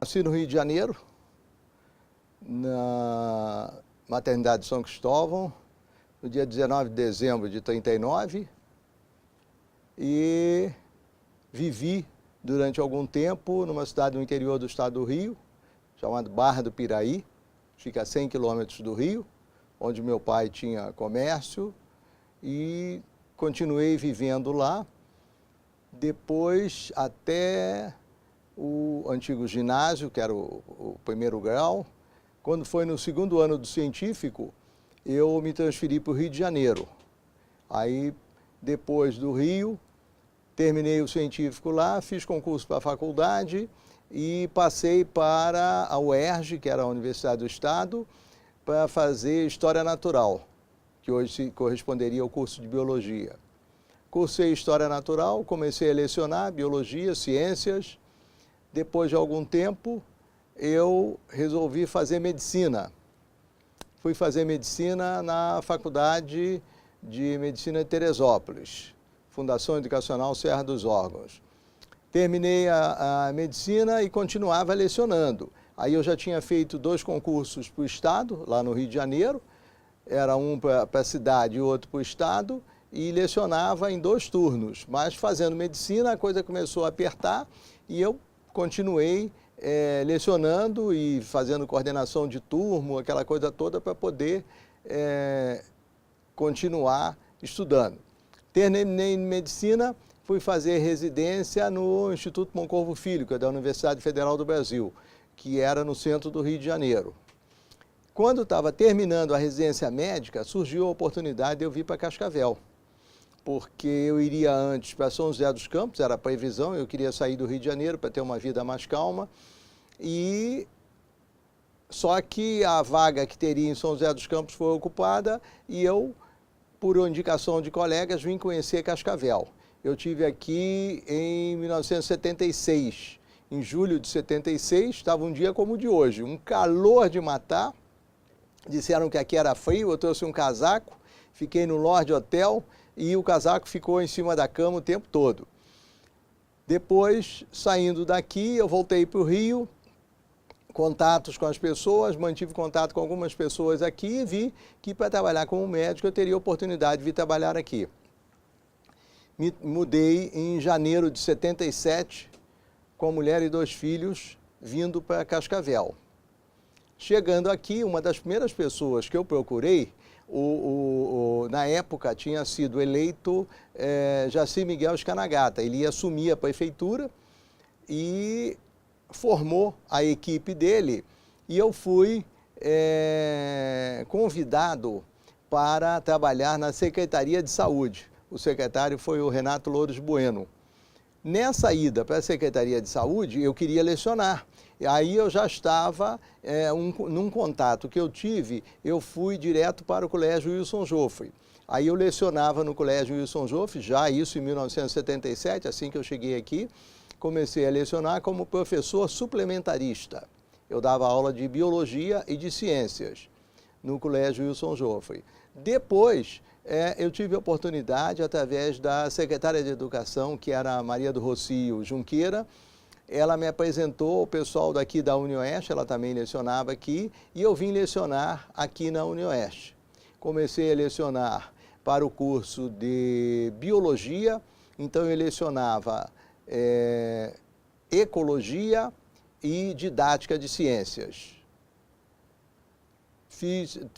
nasci no Rio de Janeiro, na maternidade de São Cristóvão, no dia 19 de dezembro de 39, e vivi durante algum tempo numa cidade no interior do estado do Rio, chamada Barra do Piraí, fica a 100 quilômetros do Rio, onde meu pai tinha comércio, e continuei vivendo lá, depois até o antigo ginásio, que era o primeiro grau. Quando foi no segundo ano do científico, eu me transferi para o Rio de Janeiro. Aí, depois do Rio, terminei o científico lá, fiz concurso para a faculdade e passei para a UERJ, que era a Universidade do Estado, para fazer História Natural, que hoje corresponderia ao curso de Biologia. Cursei História Natural, comecei a lecionar Biologia, Ciências. Depois de algum tempo, eu resolvi fazer Medicina. Fui fazer Medicina na Faculdade de Medicina de Teresópolis, Fundação Educacional Serra dos Órgãos. Terminei a Medicina e continuava lecionando. Aí eu já tinha feito 2 concursos para o Estado, lá no Rio de Janeiro. Era um para a cidade e outro para o Estado, e lecionava em 2 turnos. Mas fazendo Medicina, a coisa começou a apertar e eu continuei lecionando e fazendo coordenação de turma, aquela coisa toda para poder continuar estudando. Terminei Medicina, fui fazer residência no Instituto Moncorvo Filho, que é da Universidade Federal do Brasil, que era no centro do Rio de Janeiro. Quando estava terminando a residência médica, surgiu a oportunidade de eu vir para Cascavel, porque eu iria antes para São José dos Campos, era a previsão, eu queria sair do Rio de Janeiro para ter uma vida mais calma, e só que a vaga que teria em São José dos Campos foi ocupada e eu, por indicação de colegas, vim conhecer Cascavel. Eu tive aqui em 1976, em julho de 76, estava um dia como o de hoje, um calor de matar. Disseram que aqui era frio, eu trouxe um casaco, fiquei no Lorde Hotel e o casaco ficou em cima da cama o tempo todo. Depois, saindo daqui, eu voltei para o Rio, contatos com as pessoas, mantive contato com algumas pessoas aqui e vi que para trabalhar como médico eu teria oportunidade de vir trabalhar aqui. Me mudei em janeiro de 77, com mulher e 2 filhos, vindo para Cascavel. Chegando aqui, uma das primeiras pessoas que eu procurei, na época tinha sido eleito Jaci Miguel Scanagata. Ele ia assumir a prefeitura e formou a equipe dele. E eu fui convidado para trabalhar na Secretaria de Saúde. O secretário foi o Renato Louros Bueno. Nessa ida para a Secretaria de Saúde, eu queria lecionar. Aí eu já estava, num contato que eu tive, eu fui direto para o Colégio Wilson Joffre. Aí eu lecionava no Colégio Wilson Joffre, já isso em 1977, assim que eu cheguei aqui, comecei a lecionar como professor suplementarista. Eu dava aula de Biologia e de Ciências no Colégio Wilson Joffre. Depois, eu tive a oportunidade, através da secretária de Educação, que era a Maria do Rocio Junqueira. Ela me apresentou o pessoal daqui da UniOeste, ela também lecionava aqui, e eu vim lecionar aqui na UniOeste. Comecei a lecionar para o curso de Biologia, então eu lecionava Ecologia e Didática de Ciências.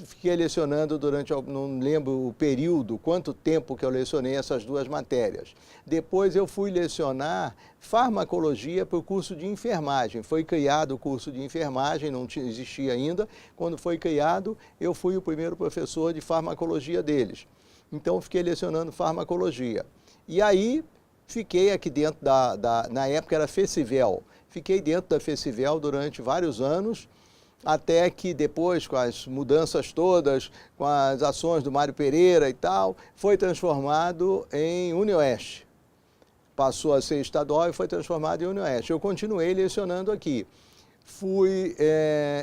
Fiquei lecionando durante, não lembro o período, quanto tempo que eu lecionei essas 2 matérias. Depois eu fui lecionar farmacologia para o curso de enfermagem. Foi criado o curso de enfermagem, não existia ainda. Quando foi criado, eu fui o primeiro professor de farmacologia deles. Então, fiquei lecionando farmacologia. E aí, fiquei aqui dentro na época era Fecivel. Fiquei dentro da Fecivel durante vários anos, até que depois, com as mudanças todas, com as ações do Mário Pereira e tal, foi transformado em UniOeste. Passou a ser estadual e foi transformado em UniOeste. Eu continuei lecionando aqui.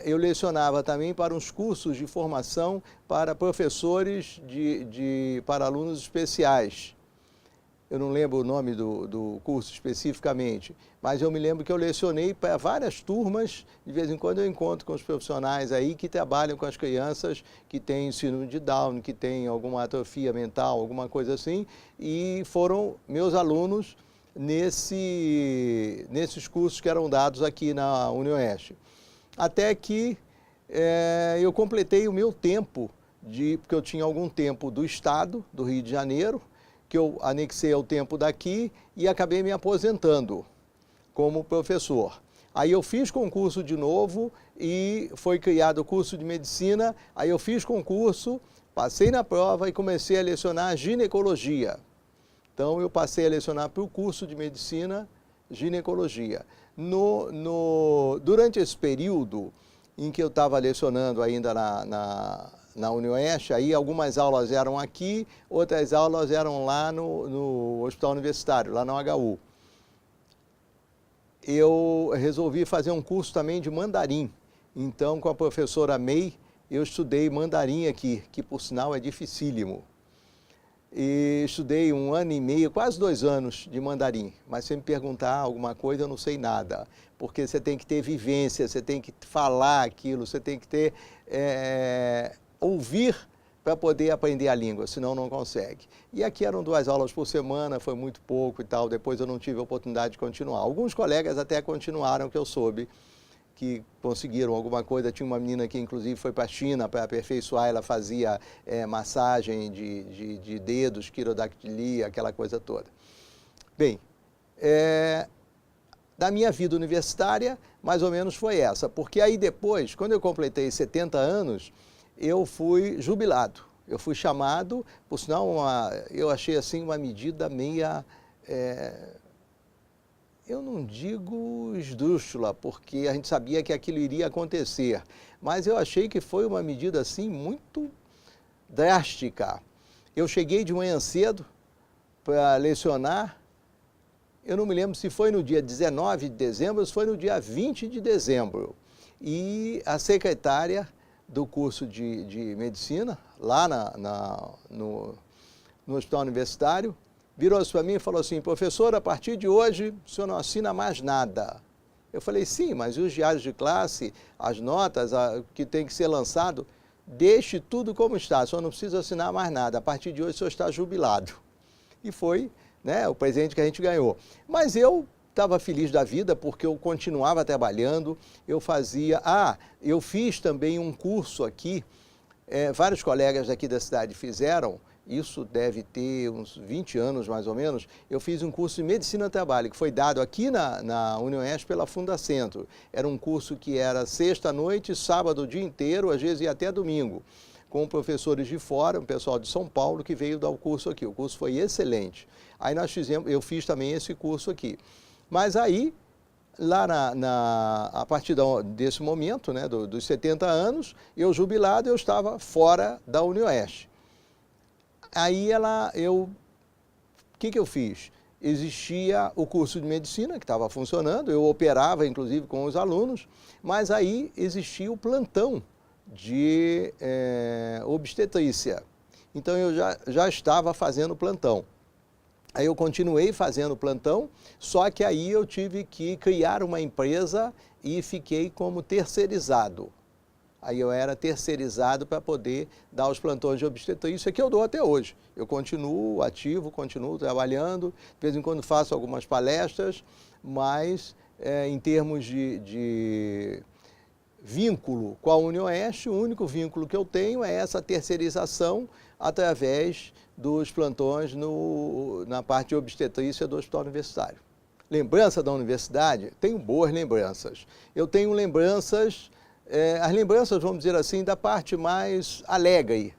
Eu lecionava também para uns cursos de formação para professores para alunos especiais. eu não lembro o nome do curso especificamente, mas eu me lembro que eu lecionei para várias turmas. De vez em quando eu encontro com os profissionais aí que trabalham com as crianças que têm síndrome de Down, que têm alguma atrofia mental, alguma coisa assim, e foram meus alunos nesses cursos que eram dados aqui na UniOeste. Até que eu completei o meu tempo, porque eu tinha algum tempo do Estado, do Rio de Janeiro, que eu anexei ao tempo daqui e acabei me aposentando como professor. Aí eu fiz concurso de novo e foi criado o curso de medicina, aí eu fiz concurso, passei na prova e comecei a lecionar ginecologia. Então eu passei a lecionar para o curso de medicina, ginecologia. Durante esse período em que eu estava lecionando ainda na UniOeste, aí algumas aulas eram aqui, outras aulas eram lá no Hospital Universitário, lá no HU. Eu resolvi fazer um curso também de mandarim. Então, com a professora May, eu estudei mandarim aqui, que por sinal é dificílimo. E estudei 1 ano e meio, quase 2 anos de mandarim. Mas se me perguntar alguma coisa, eu não sei nada. Porque você tem que ter vivência, você tem que falar aquilo, você tem que ter... ouvir para poder aprender a língua, senão não consegue. E aqui eram 2 aulas por semana, foi muito pouco e tal, depois eu não tive a oportunidade de continuar. Alguns colegas até continuaram, que eu soube, que conseguiram alguma coisa. Tinha uma menina que inclusive foi para a China para aperfeiçoar, ela fazia massagem de dedos, quirodactilia, aquela coisa toda. Bem, da minha vida universitária, mais ou menos foi essa, porque aí depois, quando eu completei 70 anos, eu fui jubilado. Eu fui chamado, por sinal, eu achei assim uma medida meia, eu não digo esdrúxula, porque a gente sabia que aquilo iria acontecer, mas eu achei que foi uma medida assim muito drástica. Eu cheguei de manhã cedo para lecionar, eu não me lembro se foi no dia 19 de dezembro ou se foi no dia 20 de dezembro, e a secretária do curso de medicina, lá no Hospital Universitário, virou-se para mim e falou assim: professor, a partir de hoje o senhor não assina mais nada. Eu falei: sim, mas e os diários de classe, as notas que tem que ser lançado? Deixe tudo como está, o senhor não precisa assinar mais nada, a partir de hoje o senhor está jubilado. E foi, né, o presente que a gente ganhou. Mas eu estava feliz da vida porque eu continuava trabalhando, eu fazia... eu fiz também um curso aqui, vários colegas daqui da cidade fizeram, isso deve ter uns 20 anos mais ou menos, eu fiz um curso de Medicina do Trabalho, que foi dado aqui na UniOeste pela Fundacentro. Era um curso que era sexta à noite, sábado o dia inteiro, às vezes ia até domingo, com professores de fora, um pessoal de São Paulo que veio dar o curso aqui. O curso foi excelente. Aí eu fiz também esse curso aqui. Mas aí, lá a partir desse momento, né, dos 70 anos, eu jubilado, eu estava fora da UniOeste. Aí o que eu fiz? Existia o curso de medicina que estava funcionando, eu operava inclusive com os alunos, mas aí existia o plantão de obstetrícia. Então eu já estava fazendo plantão. Aí eu continuei fazendo plantão, só que aí eu tive que criar uma empresa e fiquei como terceirizado. Aí eu era terceirizado para poder dar os plantões de obstetrícia que eu dou até hoje. Eu continuo ativo, continuo trabalhando, de vez em quando faço algumas palestras, mas em termos de vínculo com a UniOeste, o único vínculo que eu tenho é essa terceirização através dos plantões na parte de obstetrícia do Hospital Universitário. Lembrança da universidade? Tenho boas lembranças. Eu tenho lembranças, as lembranças, vamos dizer assim, da parte mais alegre.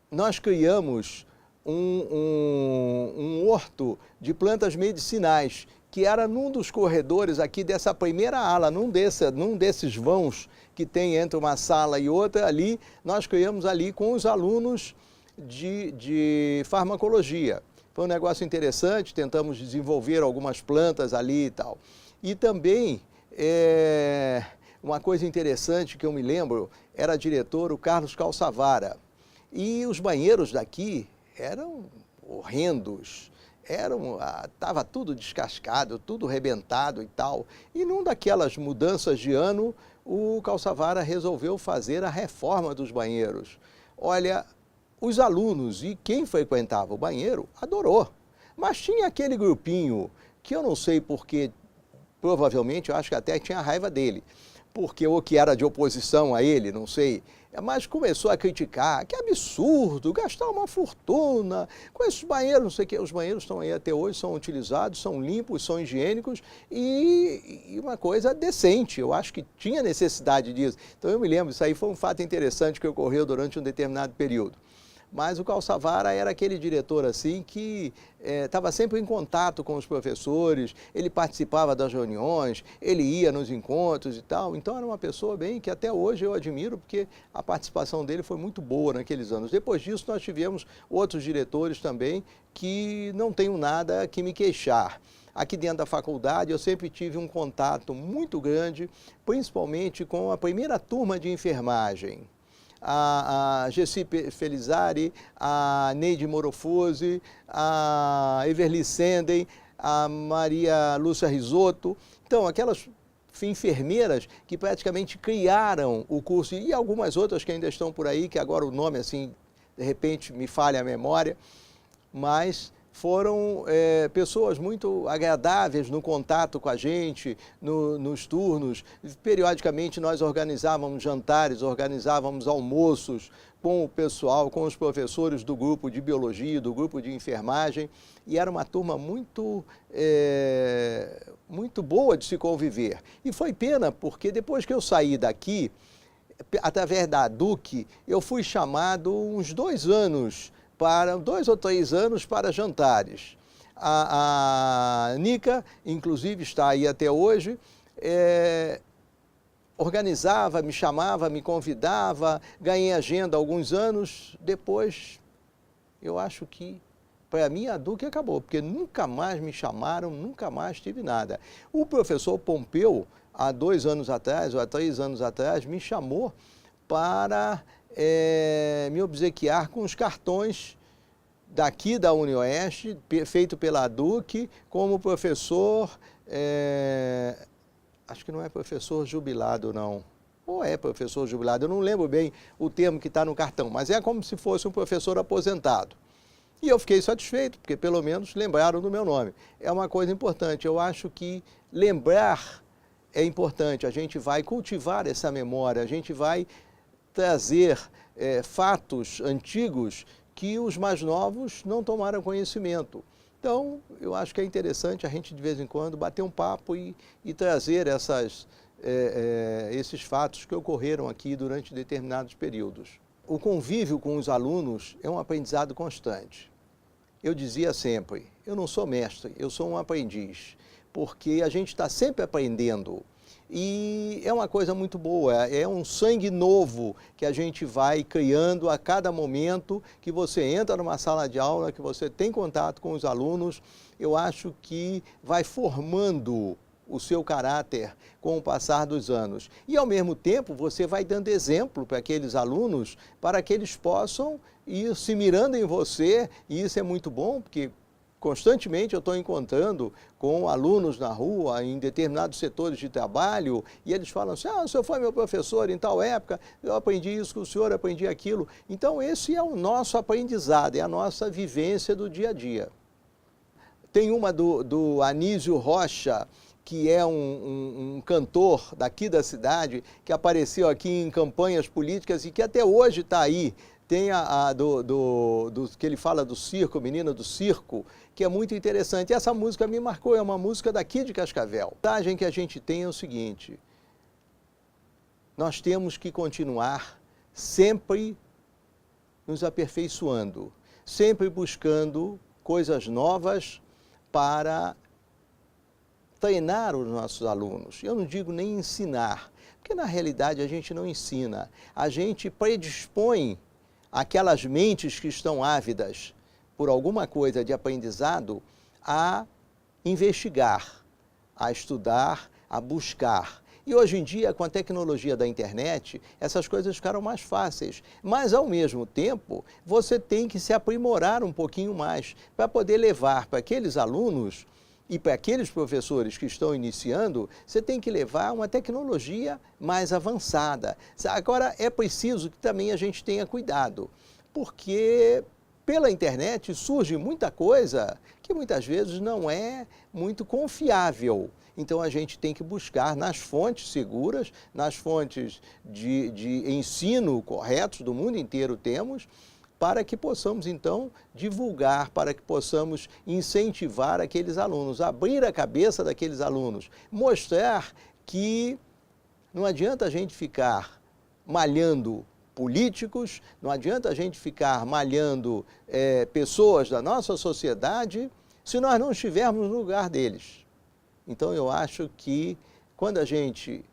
Nós criamos um horto de plantas medicinais, que era num dos corredores aqui dessa primeira ala, num desses vãos que tem entre uma sala e outra ali, nós criamos ali com os alunos de farmacologia. Foi um negócio interessante, tentamos desenvolver algumas plantas ali e tal. E também, uma coisa interessante que eu me lembro, era diretor o Carlos Calçavara. E os banheiros daqui eram horrendos, estava tudo descascado, tudo rebentado e tal. E numa daquelas mudanças de ano, o Calçavara resolveu fazer a reforma dos banheiros. Olha, os alunos e quem frequentava o banheiro adorou. Mas tinha aquele grupinho que eu não sei porquê, provavelmente eu acho que até tinha raiva dele, porque ou que era de oposição a ele, não sei, mas começou a criticar, que absurdo, gastar uma fortuna com esses banheiros, não sei o que, os banheiros estão aí até hoje, são utilizados, são limpos, são higiênicos e uma coisa decente, eu acho que tinha necessidade disso. Então eu me lembro, isso aí foi um fato interessante que ocorreu durante um determinado período. Mas o Calçavara era aquele diretor assim que estava sempre em contato com os professores, ele participava das reuniões, ele ia nos encontros e tal. Então era uma pessoa bem que até hoje eu admiro, porque a participação dele foi muito boa naqueles anos. Depois disso nós tivemos outros diretores também que não tenho nada que me queixar. Aqui dentro da faculdade eu sempre tive um contato muito grande, principalmente com a primeira turma de enfermagem. A Gessi Felizari, a Neide Morofose, a Everly Senden, a Maria Lúcia Risotto. Então, aquelas enfermeiras que praticamente criaram o curso, e algumas outras que ainda estão por aí, que agora o nome, assim, de repente me falha a memória, mas foram pessoas muito agradáveis no contato com a gente, nos turnos. Periodicamente nós organizávamos jantares, organizávamos almoços com o pessoal, com os professores do grupo de biologia, do grupo de enfermagem, e era uma turma muito boa de se conviver. E foi pena, porque depois que eu saí daqui, através da ADUC, eu fui chamado uns 2 ou 3 anos para jantares. A Nica, inclusive, está aí até hoje, organizava, me chamava, me convidava, ganhei agenda há alguns anos, depois eu acho que para mim a ADUC acabou, porque nunca mais me chamaram, nunca mais tive nada. O professor Pompeu, há 2 anos atrás, ou há 3 anos atrás, me chamou para me obsequiar com os cartões daqui da UniOeste, feito pela ADUC, como professor, acho que não é professor jubilado não, ou é professor jubilado, eu não lembro bem o termo que está no cartão, mas é como se fosse um professor aposentado. E eu fiquei satisfeito, porque pelo menos lembraram do meu nome. É uma coisa importante, eu acho que lembrar é importante, a gente vai cultivar essa memória, a gente vai trazer fatos antigos que os mais novos não tomaram conhecimento. Então, eu acho que é interessante a gente, de vez em quando, bater um papo e trazer esses fatos que ocorreram aqui durante determinados períodos. O convívio com os alunos é um aprendizado constante. Eu dizia sempre, eu não sou mestre, eu sou um aprendiz, porque a gente está sempre aprendendo. E é uma coisa muito boa, é um sangue novo que a gente vai criando a cada momento que você entra numa sala de aula, que você tem contato com os alunos. Eu acho que vai formando o seu caráter com o passar dos anos. E, ao mesmo tempo, você vai dando exemplo para aqueles alunos, para que eles possam ir se mirando em você, e isso é muito bom, porque constantemente eu estou encontrando com alunos na rua, em determinados setores de trabalho, e eles falam assim, o senhor foi meu professor em tal época, eu aprendi isso com o senhor, aprendi aquilo. Então esse é o nosso aprendizado, é a nossa vivência do dia a dia. Tem uma do Anísio Rocha, que é um cantor daqui da cidade, que apareceu aqui em campanhas políticas e que até hoje está aí. Tem que ele fala do circo, Menina do Circo, que é muito interessante. Essa música me marcou, é uma música daqui de Cascavel. A mensagem que a gente tem é o seguinte, nós temos que continuar sempre nos aperfeiçoando, sempre buscando coisas novas para treinar os nossos alunos. Eu não digo nem ensinar, porque na realidade a gente não ensina, a gente predispõe aquelas mentes que estão ávidas por alguma coisa de aprendizado a investigar, a estudar, a buscar. E hoje em dia, com a tecnologia da internet, essas coisas ficaram mais fáceis. Mas, ao mesmo tempo, você tem que se aprimorar um pouquinho mais para poder levar para aqueles alunos e para aqueles professores que estão iniciando, você tem que levar uma tecnologia mais avançada. Agora, é preciso que também a gente tenha cuidado, porque pela internet surge muita coisa que muitas vezes não é muito confiável. Então, a gente tem que buscar nas fontes seguras, nas fontes de ensino corretos do mundo inteiro temos, para que possamos, então, divulgar, para que possamos incentivar aqueles alunos, abrir a cabeça daqueles alunos, mostrar que não adianta a gente ficar malhando políticos, não adianta a gente ficar malhando pessoas da nossa sociedade, se nós não estivermos no lugar deles. Então, eu acho que quando a gente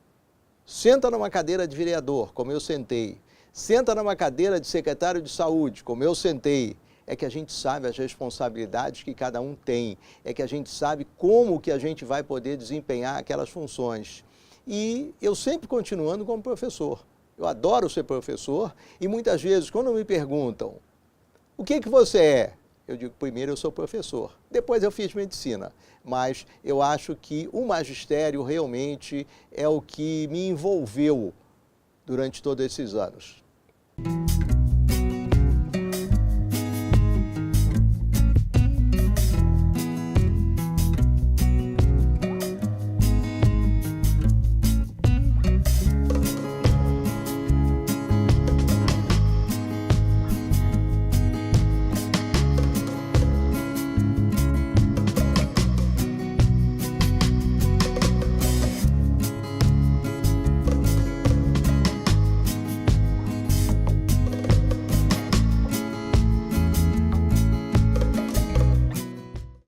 senta numa cadeira de vereador, como eu sentei, senta numa cadeira de secretário de saúde, como eu sentei, é que a gente sabe as responsabilidades que cada um tem, é que a gente sabe como que a gente vai poder desempenhar aquelas funções. E eu sempre continuando como professor. Eu adoro ser professor e muitas vezes quando me perguntam o que você é? Eu digo, primeiro eu sou professor, depois eu fiz medicina, mas eu acho que o magistério realmente é o que me envolveu durante todos esses anos.